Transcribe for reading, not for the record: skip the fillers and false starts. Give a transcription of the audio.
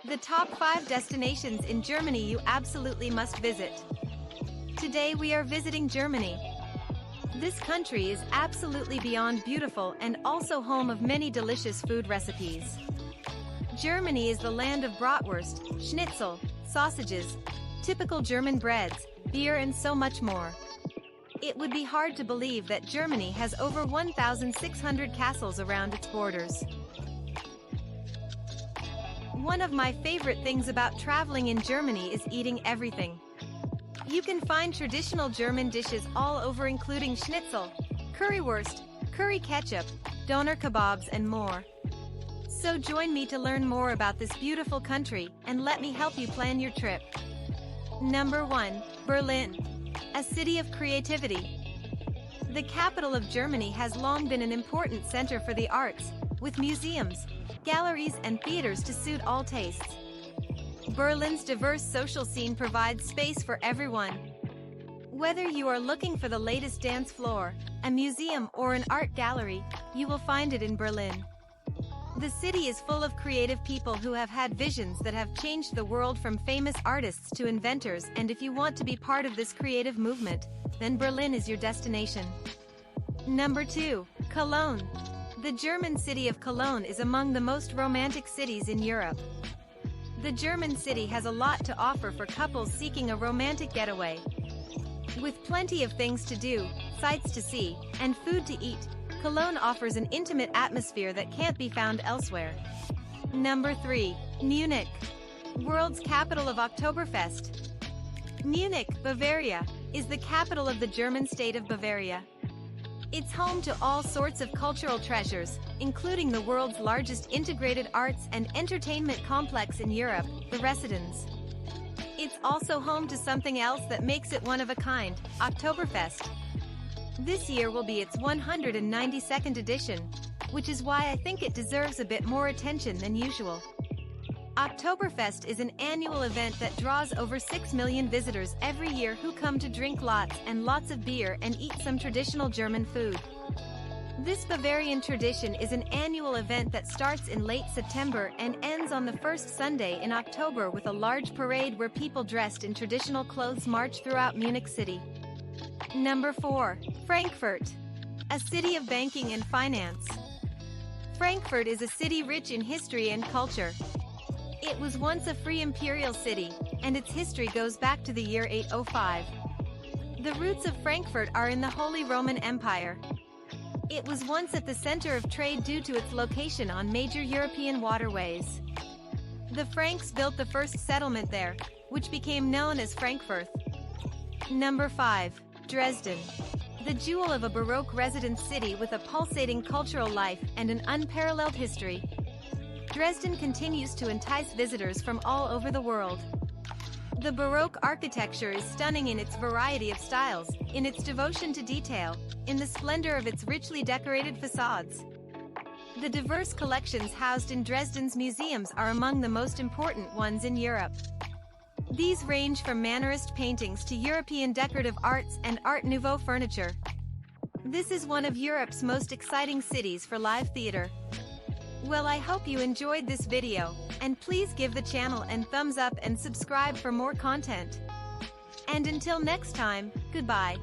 The top 5 destinations in Germany you absolutely must visit. Today we are visiting Germany. This country is absolutely beyond beautiful and also home of many delicious food recipes. Germany is the land of bratwurst, schnitzel, sausages, typical German breads, beer and so much more. It would be hard to believe that Germany has over 1,600 castles around its borders. One of my favorite things about traveling in Germany is eating everything. You can find traditional German dishes all over, including schnitzel, currywurst, curry ketchup, doner kebabs and more. So join me to learn more about this beautiful country and let me help you plan your trip. Number 1. Berlin. A city of creativity. The capital of Germany has long been an important center for the arts, with museums, galleries and theaters to suit all tastes. Berlin's diverse social scene provides space for everyone. Whether you are looking for the latest dance floor, a museum or an art gallery, you will find it in Berlin. The city is full of creative people who have had visions that have changed the world, from famous artists to inventors, and if you want to be part of this creative movement, then Berlin is your destination. Number 2. Cologne. The German city of Cologne is among the most romantic cities in Europe. The German city has a lot to offer for couples seeking a romantic getaway. With plenty of things to do, sights to see, and food to eat, Cologne offers an intimate atmosphere that can't be found elsewhere. Number 3. Munich. World's capital of Oktoberfest. Munich, Bavaria, is the capital of the German state of Bavaria. It's home to all sorts of cultural treasures, including the world's largest integrated arts and entertainment complex in Europe, the Residence. It's also home to something else that makes it one of a kind, Oktoberfest. This year will be its 192nd edition, which is why I think it deserves a bit more attention than usual. Oktoberfest is an annual event that draws over 6 million visitors every year who come to drink lots and lots of beer and eat some traditional German food. This Bavarian tradition is an annual event that starts in late September and ends on the first Sunday in October with a large parade where people dressed in traditional clothes march throughout Munich city. Number 4. Frankfurt. A city of banking and finance. Frankfurt is a city rich in history and culture. It was once a free imperial city, and its history goes back to the year 805. The roots of Frankfurt are in the Holy Roman Empire. It was once at the center of trade due to its location on major European waterways. The Franks built the first settlement there, which became known as Frankfurt. Number 5. Dresden. The jewel of a Baroque residence city with a pulsating cultural life and an unparalleled history. Dresden continues to entice visitors from all over the world. The Baroque architecture is stunning in its variety of styles, in its devotion to detail, in the splendor of its richly decorated facades. The diverse collections housed in Dresden's museums are among the most important ones in Europe. These range from Mannerist paintings to European decorative arts and Art Nouveau furniture. This is one of Europe's most exciting cities for live theater. Well, I hope you enjoyed this video, and please give the channel a thumbs up and subscribe for more content. And until next time, goodbye.